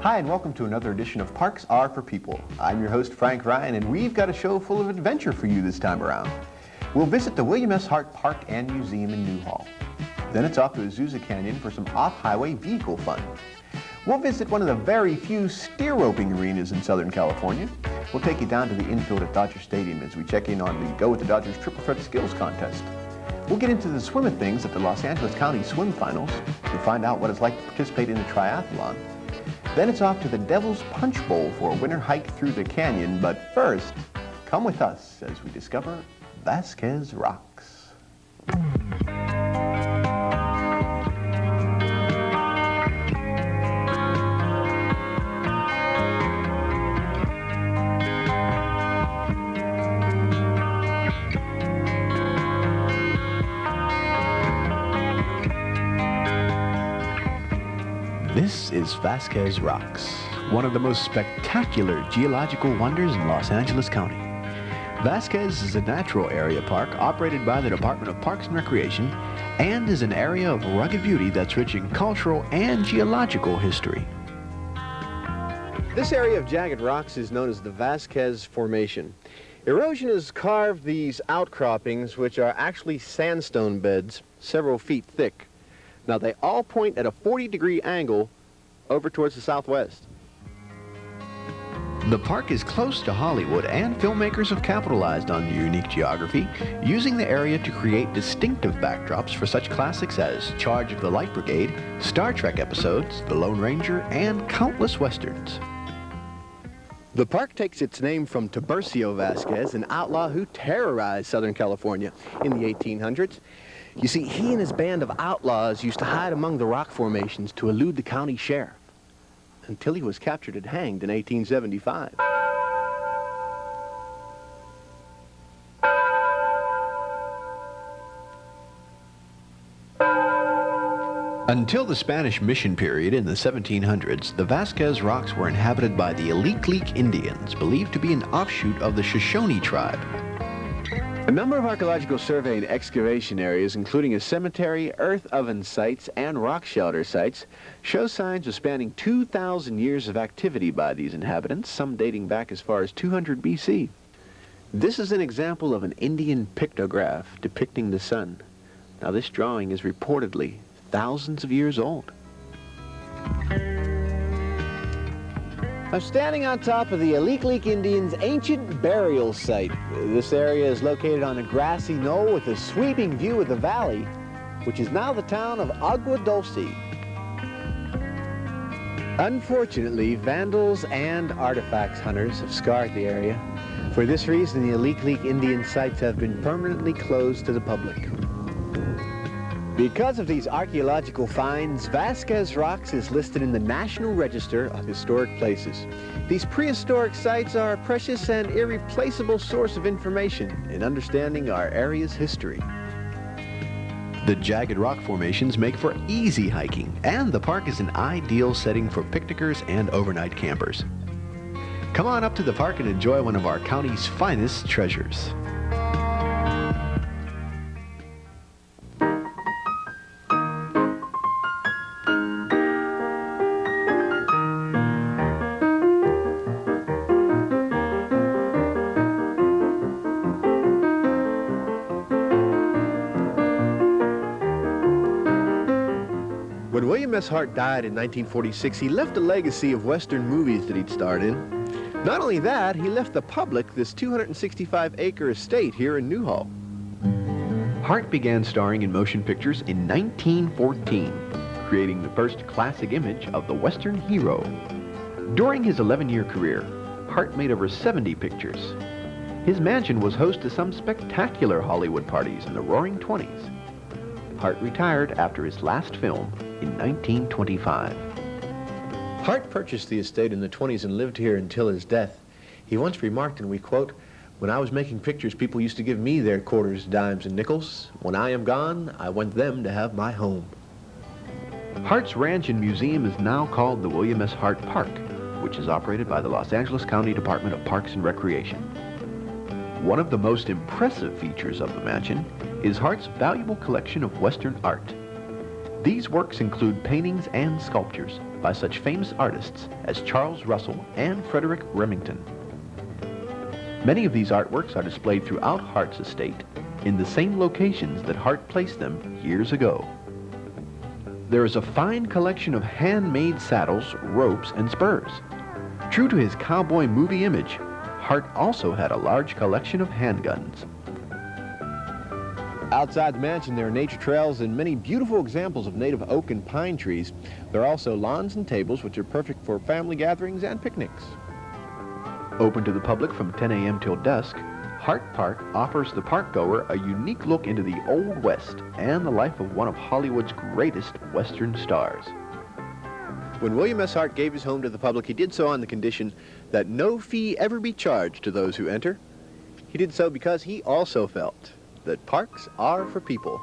Hi, and welcome to another edition of Parks Are for People. I'm your host, Frank Ryan, and we've got a show full of adventure for you this time around. We'll visit the William S. Hart Park and Museum in Newhall. Then it's off to Azusa Canyon for some off-highway vehicle fun. We'll visit one of the very few steer roping arenas in Southern California. We'll take you down to the infield at Dodger Stadium as we check in on the Go with the Dodgers Triple Threat Skills Contest. We'll get into the swim of things at the Los Angeles County Swim Finals to find out what it's like to participate in a triathlon. Then it's off to the Devil's Punch Bowl for a winter hike through the canyon. But first, come with us as we discover Vasquez Rocks. This is Vasquez Rocks, one of the most spectacular geological wonders in Los Angeles County. Vasquez is a natural area park operated by the Department of Parks and Recreation and is an area of rugged beauty that's rich in cultural and geological history. This area of jagged rocks is known as the Vasquez Formation. Erosion has carved these outcroppings, which are actually sandstone beds several feet thick. Now, they all point at a 40-degree angle over towards the southwest. The park is close to Hollywood, and filmmakers have capitalized on the unique geography, using the area to create distinctive backdrops for such classics as Charge of the Light Brigade, Star Trek episodes, The Lone Ranger, and countless westerns. The park takes its name from Tiburcio Vasquez, an outlaw who terrorized Southern California in the 1800s. You see, he and his band of outlaws used to hide among the rock formations to elude the county sheriff until he was captured and hanged in 1875. Until the Spanish mission period in the 1700s, the Vasquez Rocks were inhabited by the Aliqliq Indians, believed to be an offshoot of the Shoshone tribe. A number of archaeological survey and excavation areas, including a cemetery, earth oven sites, and rock shelter sites, show signs of spanning 2,000 years of activity by these inhabitants, some dating back as far as 200 BC. This is an example of an Indian pictograph depicting the sun. Now, this drawing is reportedly thousands of years old. I'm standing on top of the Aliqliq Indians' ancient burial site. This area is located on a grassy knoll with a sweeping view of the valley, which is now the town of Agua Dulce. Unfortunately, vandals and artifacts hunters have scarred the area. For this reason, the Aliqliq Indian sites have been permanently closed to the public. Because of these archaeological finds, Vasquez Rocks is listed in the National Register of Historic Places. These prehistoric sites are a precious and irreplaceable source of information in understanding our area's history. The jagged rock formations make for easy hiking, and the park is an ideal setting for picnickers and overnight campers. Come on up to the park and enjoy one of our county's finest treasures. When William S. Hart died in 1946, he left a legacy of Western movies that he'd starred in. Not only that, he left the public this 265-acre estate here in Newhall. Hart began starring in motion pictures in 1914, creating the first classic image of the Western hero. During his 11-year career, Hart made over 70 pictures. His mansion was host to some spectacular Hollywood parties in the Roaring '20s. Hart retired after his last film in 1925. Hart purchased the estate in the 20s and lived here until his death. He once remarked, and we quote, "When I was making pictures, people used to give me their quarters, dimes, and nickels. When I am gone, I want them to have my home." Hart's ranch and museum is now called the William S. Hart Park, which is operated by the Los Angeles County Department of Parks and Recreation. One of the most impressive features of the mansion is Hart's valuable collection of Western art. These works include paintings and sculptures by such famous artists as Charles Russell and Frederick Remington. Many of these artworks are displayed throughout Hart's estate in the same locations that Hart placed them years ago. There is a fine collection of handmade saddles, ropes, and spurs. True to his cowboy movie image, Hart also had a large collection of handguns. Outside the mansion, there are nature trails and many beautiful examples of native oak and pine trees. There are also lawns and tables which are perfect for family gatherings and picnics. Open to the public from 10 a.m. till dusk, Hart Park offers the park-goer a unique look into the Old West and the life of one of Hollywood's greatest Western stars. When William S. Hart gave his home to the public, he did so on the condition that no fee ever be charged to those who enter. He did so because he also felt that parks are for people.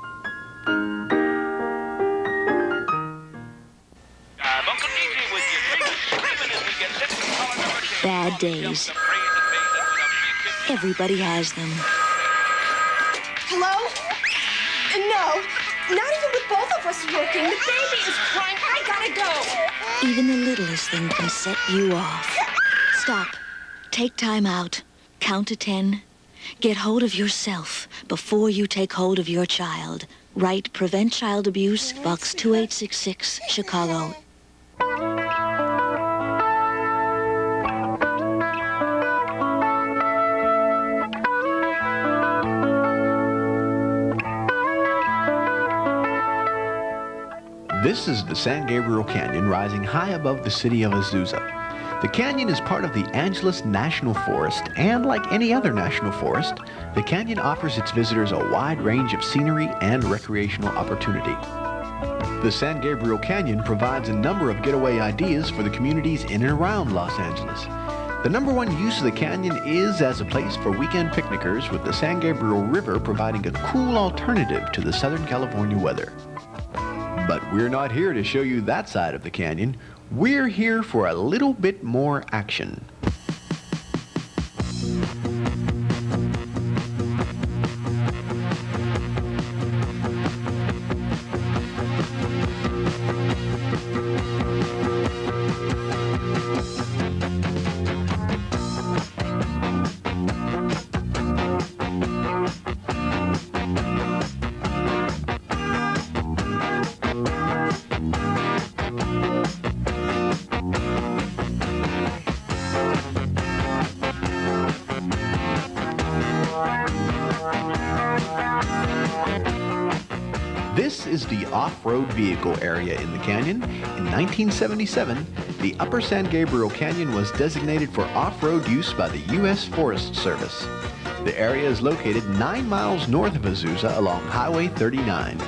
Bad days. Everybody has them. Hello? No, not even with both of us working. The baby is crying. I gotta go. Even the littlest thing can set you off. Stop. Take time out. Count to 10. Get hold of yourself before you take hold of your child. Write Prevent Child Abuse, Box 2866, Chicago. This is the San Gabriel Canyon rising high above the city of Azusa. The canyon is part of the Angeles National Forest, and like any other national forest, the canyon offers its visitors a wide range of scenery and recreational opportunity. The San Gabriel Canyon provides a number of getaway ideas for the communities in and around Los Angeles. The number one use of the canyon is as a place for weekend picnickers, with the San Gabriel River providing a cool alternative to the Southern California weather. But we're not here to show you that side of the canyon. We're here for a little bit more action. This is the off-road vehicle area in the canyon. In 1977, the Upper San Gabriel Canyon was designated for off-road use by the U.S. Forest Service. The area is located 9 miles north of Azusa along Highway 39.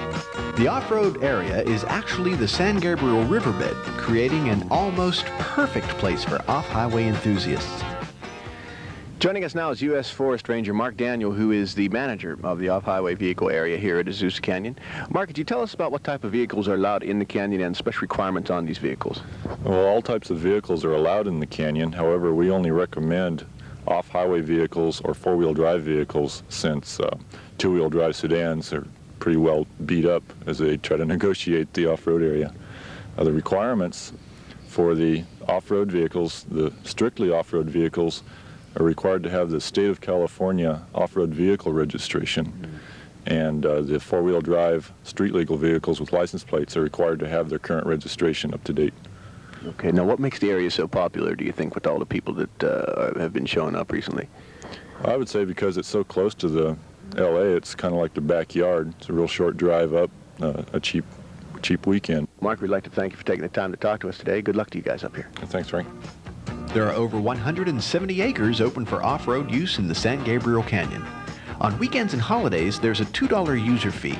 The off-road area is actually the San Gabriel riverbed, creating an almost perfect place for off-highway enthusiasts. Joining us now is U.S. Forest Ranger Mark Daniel, who is the manager of the off-highway vehicle area here at Azusa Canyon. Mark, could you tell us about what type of vehicles are allowed in the canyon and special requirements on these vehicles? Well, all types of vehicles are allowed in the canyon. However, we only recommend off-highway vehicles or four-wheel drive vehicles, since two-wheel drive sedans are pretty well beat up as they try to negotiate the off-road area. The requirements for the off-road vehicles, the strictly off-road vehicles, are required to have the state of California off-road vehicle registration. And the four-wheel drive street legal vehicles with license plates are required to have their current registration up to date. Okay, now what makes the area so popular, do you think, with all the people that have been showing up recently? I would say because it's so close to the LA, it's kind of like the backyard. It's a real short drive up, a cheap weekend. Mark, we'd like to thank you for taking the time to talk to us today. Good luck to you guys up here. Thanks, Frank. There are over 170 acres open for off-road use in the San Gabriel Canyon. On weekends and holidays, there's a $2 user fee.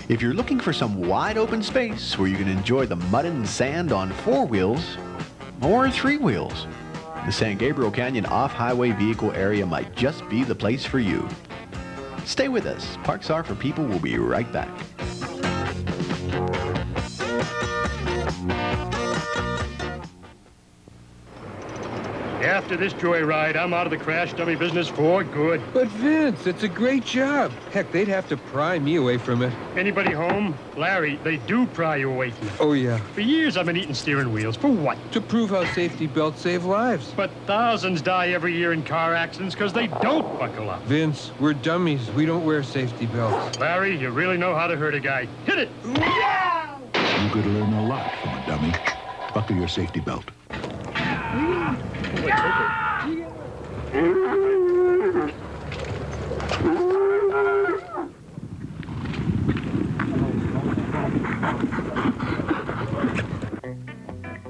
If you're looking for some wide open space where you can enjoy the mud and sand on 4 wheels or 3 wheels, the San Gabriel Canyon off-highway vehicle area might just be the place for you. Stay with us. Parks Are for People will be right back. Yes, After this joyride, I'm out of the crash dummy business for good. But Vince, it's a great job. Heck, they'd have to pry me away from it. Anybody home? Larry, they do pry you away from it. Oh, yeah. For years, I've been eating steering wheels. For what? To prove how safety belts save lives. But thousands die every year in car accidents because they don't buckle up. Vince, we're dummies. We don't wear safety belts. Larry, you really know how to hurt a guy. Hit it! You could learn a lot from a dummy. Buckle your safety belt.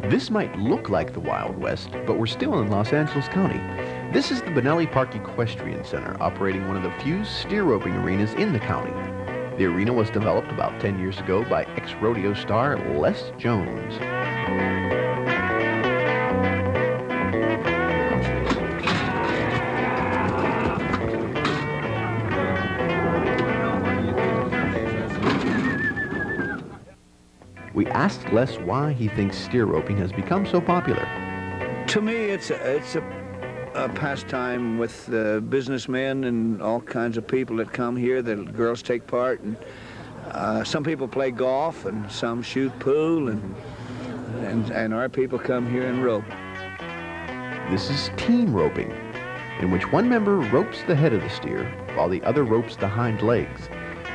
This might look like the Wild West, but we're still in Los Angeles County. This is the Bonelli Park Equestrian Center, operating one of the few steer roping arenas in the county. The arena was developed about 10 years ago by ex-rodeo star Les Jones. We asked Les why he thinks steer roping has become so popular. To me, it's a pastime with businessmen and all kinds of people that come here. The girls take part, and some people play golf, and some shoot pool, and our people come here and rope. This is team roping, in which one member ropes the head of the steer while the other ropes the hind legs.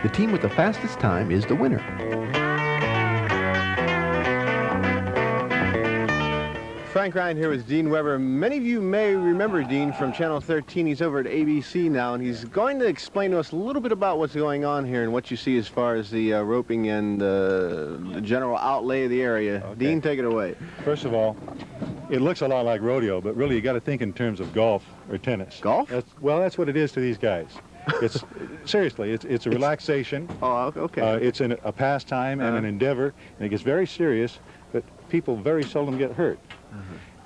The team with the fastest time is the winner. Frank Ryan here with Dean Weber. Many of you may remember Dean from Channel 13. He's over at ABC now, and he's going to explain to us a little bit about what's going on here and what you see as far as the roping and the general outlay of the area. Okay. Dean, take it away. First of all, it looks a lot like rodeo, but really you got to think in terms of golf or tennis. Golf? That's what it is to these guys. It's seriously, it's a relaxation. Oh, okay. It's a pastime and an endeavor, and it gets very serious, but people very seldom get hurt.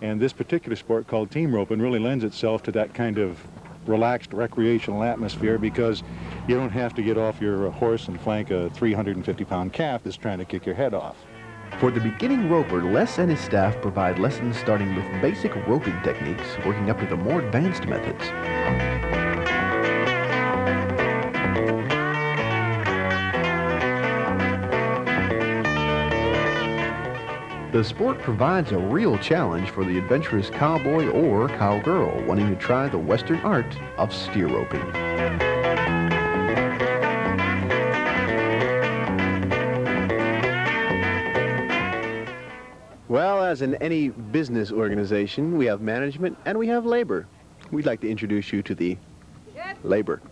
And this particular sport called team roping really lends itself to that kind of relaxed recreational atmosphere because you don't have to get off your horse and flank a 350-pound calf that's trying to kick your head off. For the beginning roper, Les and his staff provide lessons starting with basic roping techniques, working up to the more advanced methods. The sport provides a real challenge for the adventurous cowboy or cowgirl wanting to try the Western art of steer roping. Well, as in any business organization, we have management and we have labor. We'd like to introduce you to the labor.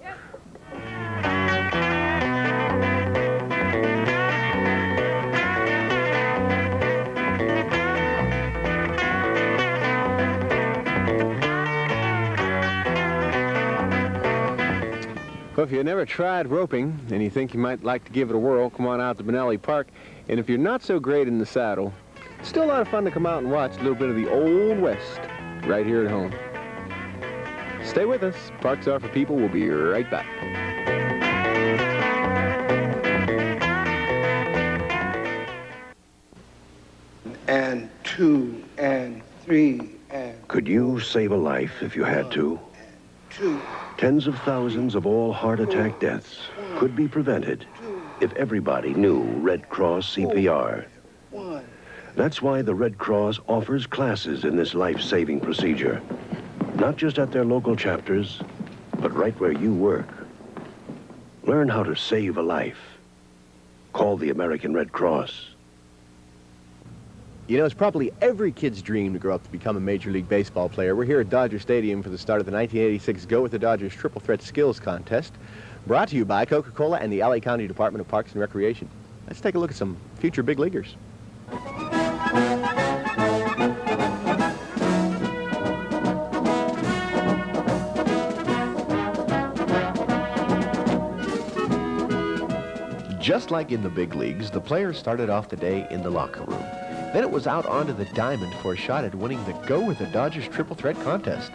Well, if you've never tried roping and you think you might like to give it a whirl, come on out to Bonelli Park. And if you're not so great in the saddle, it's still a lot of fun to come out and watch a little bit of the Old West right here at home. Stay with us. Parks Are for People. We'll be right back. And 2 and 3 and... Could you save a life if you had to? 2. Tens of thousands of all heart attack deaths could be prevented if everybody knew Red Cross CPR. That's why the Red Cross offers classes in this life-saving procedure. Not just at their local chapters, but right where you work. Learn how to save a life. Call the American Red Cross. You know, it's probably every kid's dream to grow up to become a Major League Baseball player. We're here at Dodger Stadium for the start of the 1986 Go with the Dodgers Triple Threat Skills Contest, brought to you by Coca-Cola and the LA County Department of Parks and Recreation. Let's take a look at some future big leaguers. Just like in the big leagues, the players started off the day in the locker room. Then it was out onto the diamond for a shot at winning the Go with the Dodgers Triple Threat Contest.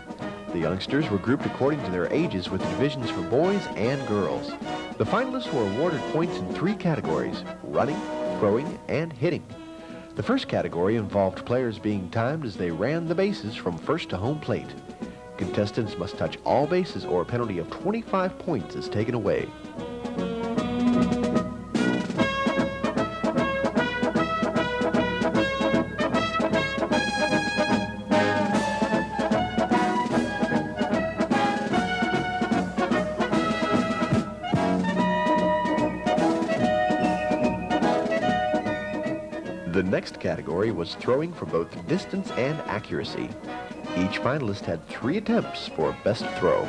The youngsters were grouped according to their ages with divisions for boys and girls. The finalists were awarded points in 3 categories: running, throwing, and hitting. The first category involved players being timed as they ran the bases from first to home plate. Contestants must touch all bases or a penalty of 25 points is taken away. The next category was throwing for both distance and accuracy. Each finalist had 3 attempts for best throw.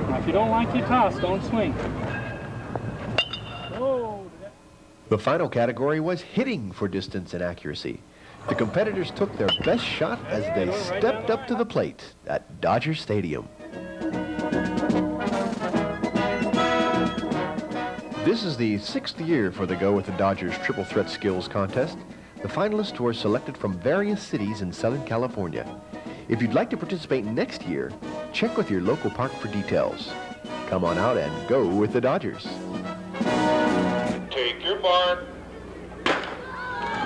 If you don't like your toss, don't swing. The final category was hitting for distance and accuracy. The competitors took their best shot as they stepped up to the plate at Dodger Stadium. This is the 6th year for the Go with the Dodgers Triple Threat Skills Contest. The finalists were selected from various cities in Southern California. If you'd like to participate next year, check with your local park for details. Come on out and go with the Dodgers. Take your mark.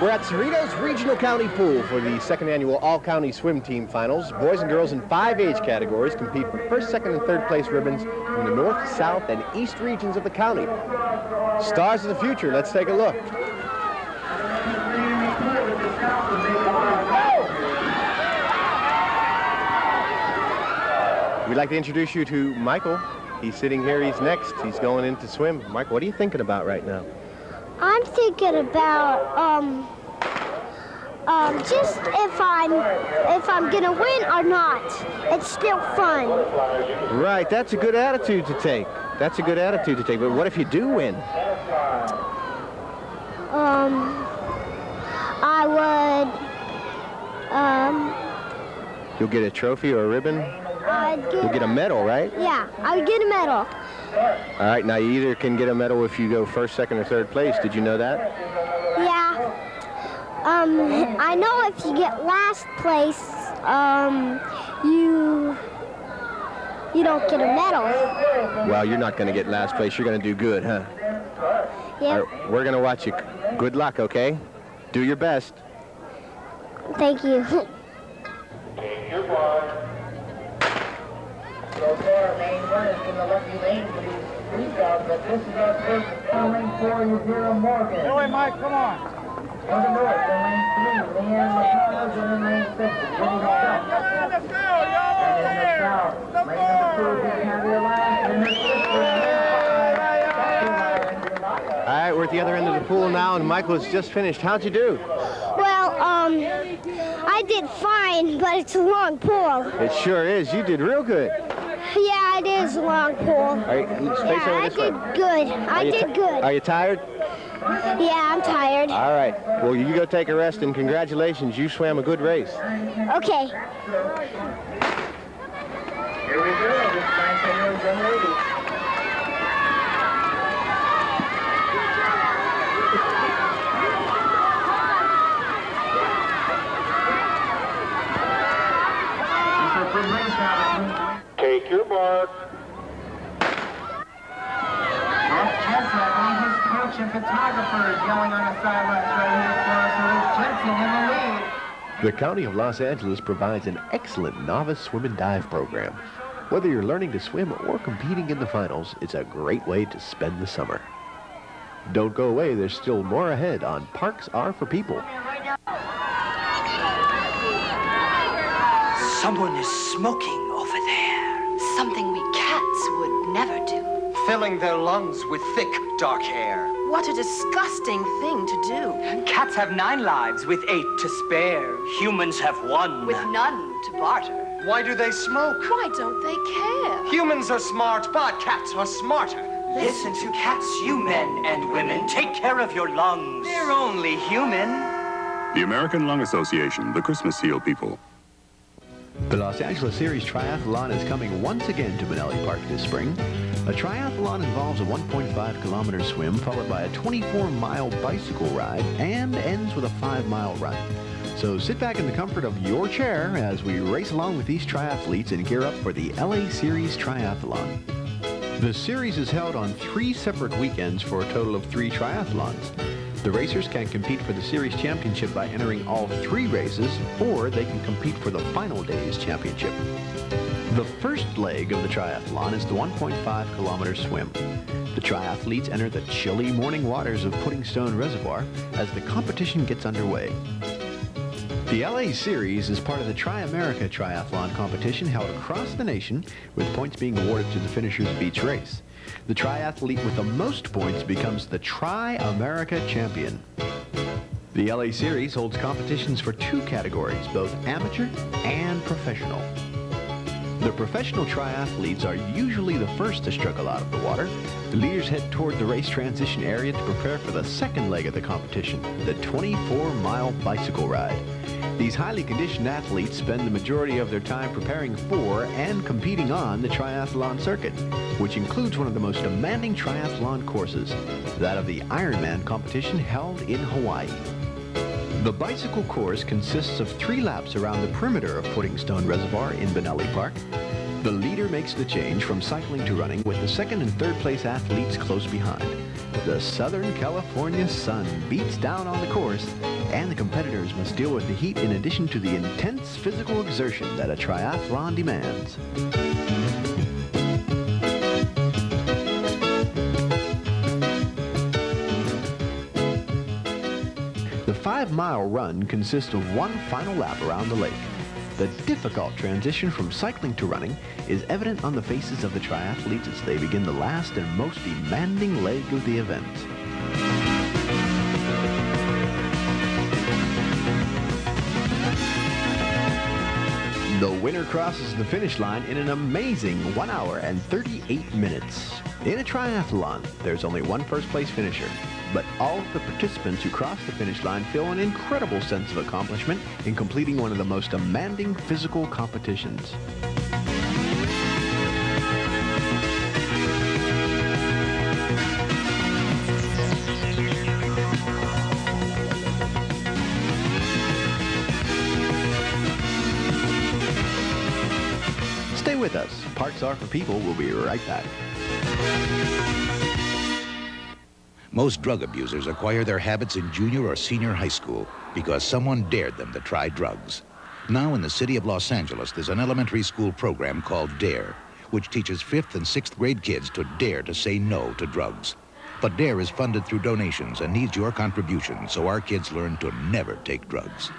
We're at Cerritos Regional County Pool for the 2nd annual All-County Swim Team Finals. Boys and girls in 5 age categories compete for 1st, 2nd, and 3rd place ribbons in the North, South, and East regions of the county. Stars of the future, let's take a look. We'd like to introduce you to Michael. He's sitting here, he's next. He's going in to swim. Michael, what are you thinking about right now? I'm thinking about just if I'm gonna win or not. It's still fun. Right, that's a good attitude to take. That's a good attitude to take. But what if you do win? I would You'll get a trophy or a ribbon? You'll get a medal, right? Yeah, I would get a medal. All right, now you either can get a medal if you go 1st, 2nd, or 3rd place. Did you know that? Yeah. I know if you get last place, you don't get a medal. Well, you're not going to get last place. You're going to do good, huh? Yeah. All right, we're going to watch you. Good luck, okay? Do your best. Thank you. Take your mark. So far, lane 1 has been the lucky lane for these freakouts, but this is our first lane 4 is here in Morgan. Hey, Mike, come on. To the north, in lane 3, Leanne McConnell's in lane 6. Let's go, and in the south, lane number 2 is the County Alliance, and this is All right, we're at the other end of the pool now, and Michael has just finished. How'd you do? Well, I did fine, but it's a long pool. It sure is. You did real good. Yeah, it is a long pool. All right, face over I this way. did good. I did good. Are you tired? Yeah, I'm tired. All right. Well, you go take a rest, and congratulations. You swam a good race. Okay. Here we go, this bicycle young lady. Take your mark. That's Jensen, I believe his coach and photographer is yelling on the sidelines right here for us. So there's Jensen in the lead. The County of Los Angeles provides an excellent novice swim and dive program. Whether you're learning to swim or competing in the finals, it's a great way to spend the summer. Don't go away, there's still more ahead on Parks Are for People. Someone is smoking over there. Something we cats would never do. Filling their lungs with thick, dark hair. What a disgusting thing to do. Cats have 9 lives with 8 to spare. Humans have 1. With none to barter. Why do they smoke? Why don't they care? Humans are smart, but cats are smarter. Listen to cats, you men and women. Take care of your lungs. They're only human. The American Lung Association, the Christmas Seal people. The Los Angeles Series Triathlon is coming once again to Bonelli Park this spring. A triathlon involves a 1.5-kilometer swim followed by a 24-mile bicycle ride and ends with a 5-mile run. So sit back in the comfort of your chair as we race along with these triathletes and gear up for the LA Series Triathlon. The series is held on 3 separate weekends for a total of 3 triathlons. The racers can compete for the series championship by entering all 3 races, or they can compete for the final day's championship. The first leg of the triathlon is the 1.5-kilometer swim. The triathletes enter the chilly morning waters of Pudding Stone Reservoir as the competition gets underway. The LA Series is part of the Tri-America Triathlon competition held across the nation, with points being awarded to the finishers of each race. The triathlete with the most points becomes the Tri-America champion. The LA Series holds competitions for 2 categories, both amateur and professional. The professional triathletes are usually the first to struggle out of the water. The leaders head toward the race transition area to prepare for the second leg of the competition, the 24-mile bicycle ride. These highly conditioned athletes spend the majority of their time preparing for and competing on the triathlon circuit, which includes one of the most demanding triathlon courses, that of the Ironman competition held in Hawaii. The bicycle course consists of 3 laps around the perimeter of Pudding Stone Reservoir in Bonelli Park. The leader makes the change from cycling to running with the 2nd and 3rd place athletes close behind. The Southern California sun beats down on the course, and the competitors must deal with the heat in addition to the intense physical exertion that a triathlon demands. The 5-mile run consists of 1 final lap around the lake. The difficult transition from cycling to running is evident on the faces of the triathletes as they begin the last and most demanding leg of the event. The winner crosses the finish line in an amazing 1 hour and 38 minutes. In a triathlon, there's only 1 first-place finisher, but all of the participants who cross the finish line feel an incredible sense of accomplishment in completing one of the most demanding physical competitions. Stay with us. Parks Are for People. We'll be right back. Most drug abusers acquire their habits in junior or senior high school because someone dared them to try drugs. Now in the city of Los Angeles, there's an elementary school program called DARE, which teaches 5th and 6th grade kids to dare to say no to drugs. But DARE is funded through donations and needs your contribution so our kids learn to never take drugs.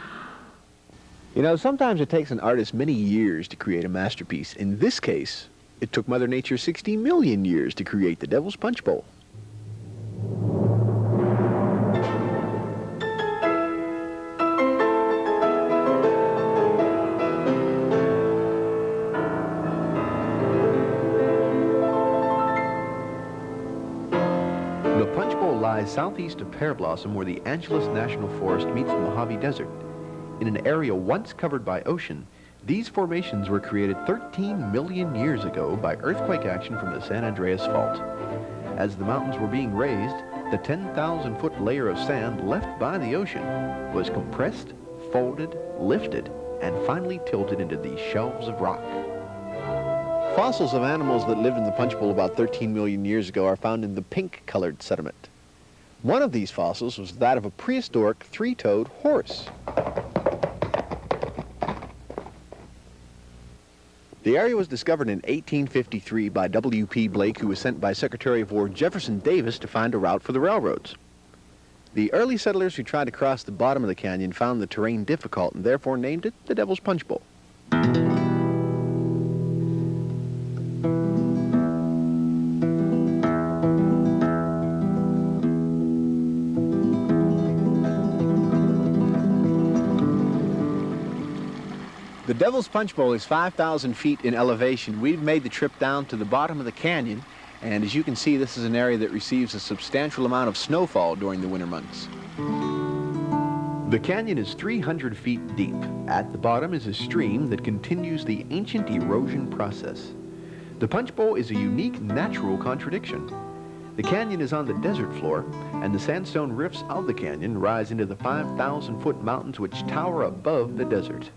You know, sometimes it takes an artist many years to create a masterpiece. In this case, it took Mother Nature 60 million years to create the Devil's Punch Bowl. The Punch Bowl lies southeast of Pear Blossom, where the Angeles National Forest meets the Mojave Desert. In an area once covered by ocean, these formations were created 13 million years ago by earthquake action from the San Andreas Fault. As the mountains were being raised, the 10,000-foot layer of sand left by the ocean was compressed, folded, lifted, and finally tilted into these shelves of rock. Fossils of animals that lived in the Punch Bowl about 13 million years ago are found in the pink-colored sediment. One of these fossils was that of a prehistoric 3-toed horse. The area was discovered in 1853 by W.P. Blake, who was sent by Secretary of War Jefferson Davis to find a route for the railroads. The early settlers who tried to cross the bottom of the canyon found the terrain difficult and therefore named it the Devil's Punch Bowl. The Devil's Punch Bowl is 5,000 feet in elevation. We've made the trip down to the bottom of the canyon, and as you can see, this is an area that receives a substantial amount of snowfall during the winter months. The canyon is 300 feet deep. At the bottom is a stream that continues the ancient erosion process. The Punch Bowl is a unique natural contradiction. The canyon is on the desert floor, and the sandstone rifts of the canyon rise into the 5,000-foot mountains which tower above the desert.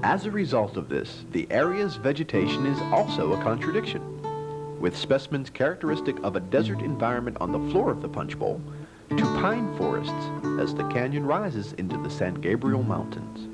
As a result of this, the area's vegetation is also a contradiction, with specimens characteristic of a desert environment on the floor of the Punch Bowl to pine forests as the canyon rises into the San Gabriel Mountains.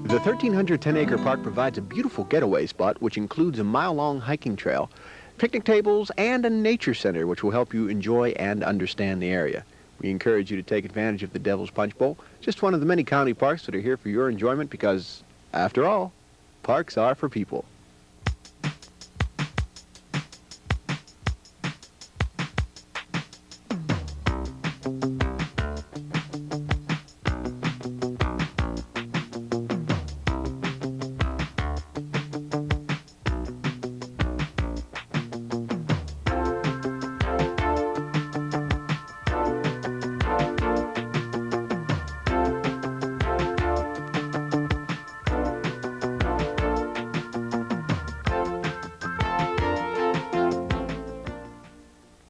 The 1,310-acre park provides a beautiful getaway spot which includes a mile-long hiking trail, picnic tables, and a nature center which will help you enjoy and understand the area. We encourage you to take advantage of the Devil's Punch Bowl, just one of the many county parks that are here for your enjoyment because, after all, parks are for people.